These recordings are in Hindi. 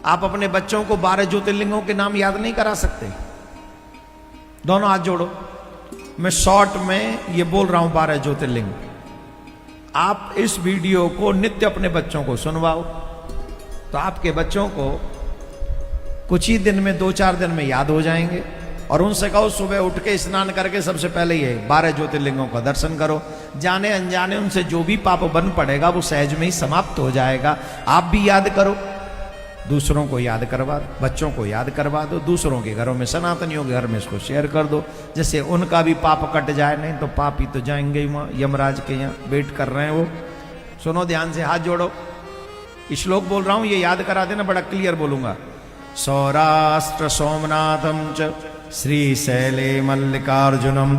आप अपने बच्चों को 12 ज्योतिर्लिंगों के नाम याद नहीं करा सकते? दोनों हाथ जोड़ो। मैं शॉर्ट में ये बोल रहा हूं 12 ज्योतिर्लिंग। आप इस वीडियो को नित्य अपने बच्चों को सुनवाओ तो आपके बच्चों को कुछ ही दिन में 2-4 दिन में याद हो जाएंगे। और उनसे कहो सुबह उठ के स्नान करके सबसे पहले ये 12 ज्योतिर्लिंगों का दर्शन करो। जाने अनजाने उनसे जो भी पाप बन पड़ेगा वो सहज में ही समाप्त हो जाएगा। आप भी याद करो, दूसरों को याद करवा दो, बच्चों को याद करवा दो, दूसरों के घरों में, सनातनियों के घर में इसको शेयर कर दो, जैसे उनका भी पाप कट जाए। नहीं तो पाप ही तो जाएंगे ही वहाँ, यमराज के यहाँ वेट कर रहे हैं वो। सुनो ध्यान से, हाथ जोड़ो। श्लोक बोल रहा हूं, ये याद करा देना, बड़ा क्लियर बोलूंगा। सौराष्ट्र सोमनाथम च श्रीशैले मल्लिकार्जुनम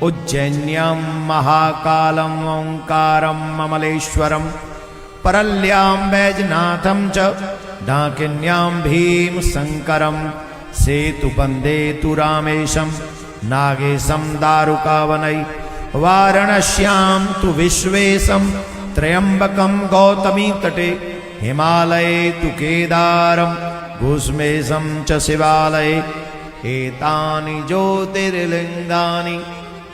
उज्जैन्याम महाकालम ओंकारम अमलेश्वरम परल्यां वैजनाथम च डाकिन्यां भीम शंकरम सेतुबंदे तु रामेशम नागेशम दारुकावनै वाराणस्यां तु विश्वेशम त्र्यंबकम गौतमी तटे हिमालये तु केदारम घुष्मेशम च शिवालये एतानि ज्योतिर्लिंगानि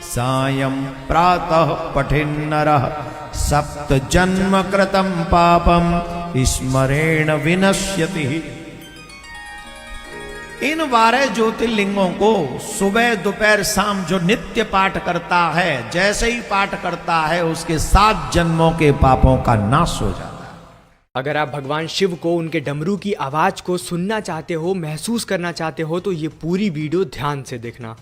सायं प्रातः पठेन्नरः सप्त जन्म कृतं पापम स्मरेण विनश्यति। इन 12 ज्योतिर्लिंगों को सुबह दोपहर शाम जो नित्य पाठ करता है, जैसे ही पाठ करता है उसके 7 जन्मों के पापों का नाश हो जाता है। अगर आप भगवान शिव को, उनके डमरू की आवाज को सुनना चाहते हो, महसूस करना चाहते हो तो ये पूरी वीडियो ध्यान से देखना।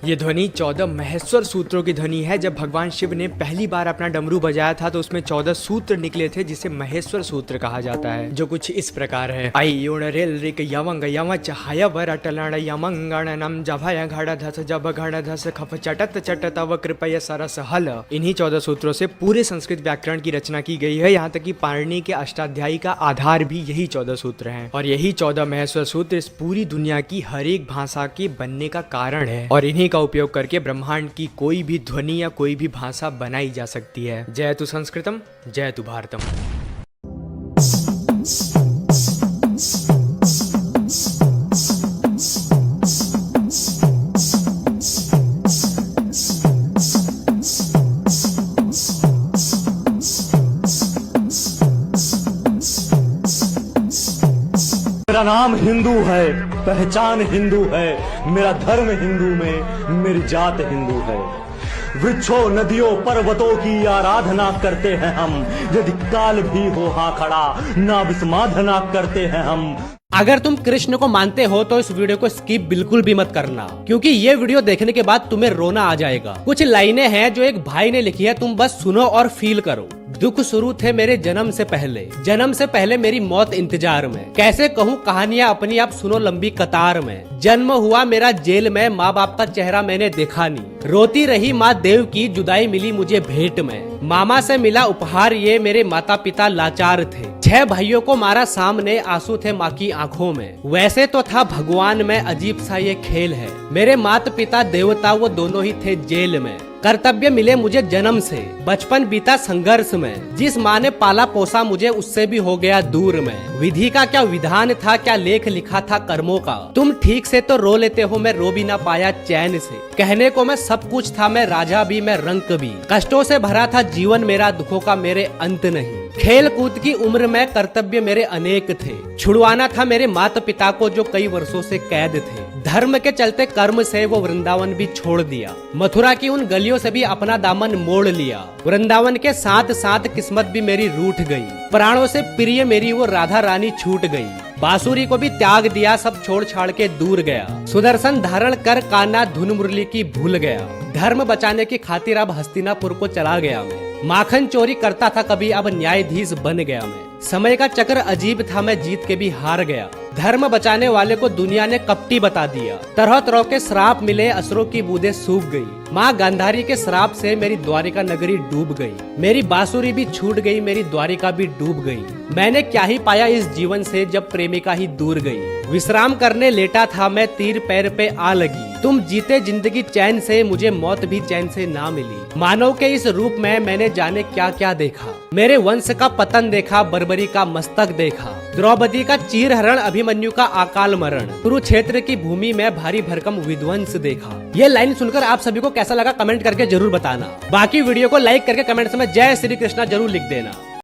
ये ध्वनि 14 महेश्वर सूत्रों की ध्वनि है। जब भगवान शिव ने पहली बार अपना डमरू बजाया था तो उसमें 14 सूत्र निकले थे जिसे महेश्वर सूत्र कहा जाता है, जो कुछ इस प्रकार है। आई योण रेल रिक यवंग यमच हयवर अटलण यमंगणनम जभय घड़ धस जब घड़ धस खफ चटत चटत व कृपय सरस हल। इन्हीं 14 सूत्रों से पूरे संस्कृत व्याकरण की रचना की गई है। यहाँ तक कि पाणिनि के अष्टाध्यायी का आधार भी यही 14 सूत्र हैं। और यही 14 महेश्वर सूत्र इस पूरी दुनिया की हर एक भाषा के बनने का कारण है। और इन्हीं का उपयोग करके ब्रह्मांड की कोई भी ध्वनि या कोई भी भाषा बनाई जा सकती है। जय तु संस्कृतम, जय तु भारतम। मेरा नाम हिंदू है, पहचान हिंदू है, मेरा धर्म हिंदू में, मेरी जात हिंदू है। वृक्षों नदियों पर्वतों की आराधना करते हैं हम, यदि काल भी हो हाँ खड़ा ना विस्माधना करते हैं हम। अगर तुम कृष्ण को मानते हो तो इस वीडियो को स्किप बिल्कुल भी मत करना, क्योंकि ये वीडियो देखने के बाद तुम्हें रोना आ जाएगा। कुछ लाइनें हैं जो एक भाई ने लिखी है, तुम बस सुनो और फील करो। दुख शुरू थे मेरे जन्म से पहले मेरी मौत इंतजार में। कैसे कहूँ कहानियाँ अपनी, आप सुनो लंबी कतार में। जन्म हुआ मेरा जेल में, माँ बाप का चेहरा मैंने देखा नहीं। रोती रही माँ देव की, जुदाई मिली मुझे भेंट में। मामा से मिला उपहार, ये मेरे माता पिता लाचार थे। 6 भाइयों को मारा सामने, आंसू थे माँ की आंखों में। वैसे तो था भगवान में, अजीब सा ये खेल है। मेरे माता पिता देवता वो दोनों ही थे जेल में। कर्तव्य मिले मुझे जन्म से, बचपन बीता संघर्ष में। जिस माँ ने पाला पोसा मुझे उससे भी हो गया दूर में। विधि का क्या विधान था, क्या लेख लिखा था कर्मों का। तुम ठीक से तो रो लेते हो, मैं रो भी ना पाया चैन से। कहने को मैं सब कुछ था, मैं राजा भी मैं रंक भी। कष्टों से भरा था जीवन मेरा, दुखों का मेरे अंत नहीं। खेल कूद की उम्र में कर्तव्य मेरे अनेक थे। छुड़वाना था मेरे माता पिता को जो कई वर्षों से कैद थे। धर्म के चलते कर्म से वो वृंदावन भी छोड़ दिया। मथुरा की उन गलियों से भी अपना दामन मोड़ लिया। वृंदावन के साथ साथ किस्मत भी मेरी रूठ गई। प्राणों से प्रिय मेरी वो राधा रानी छूट गई। बांसुरी को भी त्याग दिया, सब छोड़ छाड़ के दूर गया। सुदर्शन धारण कर कान्हा धुन मुरली की भूल गया। धर्म बचाने की खातिर अब हस्तिनापुर को चला गया मैं। माखन चोरी करता था कभी, अब न्यायाधीश बन गया मैं। समय का चक्र अजीब था, मैं जीत के भी हार गया। धर्म बचाने वाले को दुनिया ने कपटी बता दिया। तरह तरह के श्राप मिले, असुरों की बूंदें सूख गई। माँ गांधारी के श्राप से मेरी द्वारिका नगरी डूब गई, मेरी बांसुरी भी छूट गई, मेरी द्वारिका भी डूब गई। मैंने क्या ही पाया इस जीवन से जब प्रेमिका ही दूर गई। विश्राम करने लेटा था मैं, तीर पैर पे आ लगी। तुम जीते जिंदगी चैन से, मुझे मौत भी चैन से ना मिली। मानव के इस रूप में मैंने जाने क्या क्या देखा। मेरे वंश का पतन देखा, बर्बरी का मस्तक देखा, द्रौपदी का चीरहरण, अभिमन्यु का अकाल मरण, कुरुक्षेत्र की भूमि में भारी भरकम विध्वंस देखा। ये लाइन सुनकर आप सभी को कैसा लगा कमेंट करके जरूर बताना। बाकी वीडियो को लाइक करके कमेंट्स में जय श्री कृष्णा जरूर लिख देना।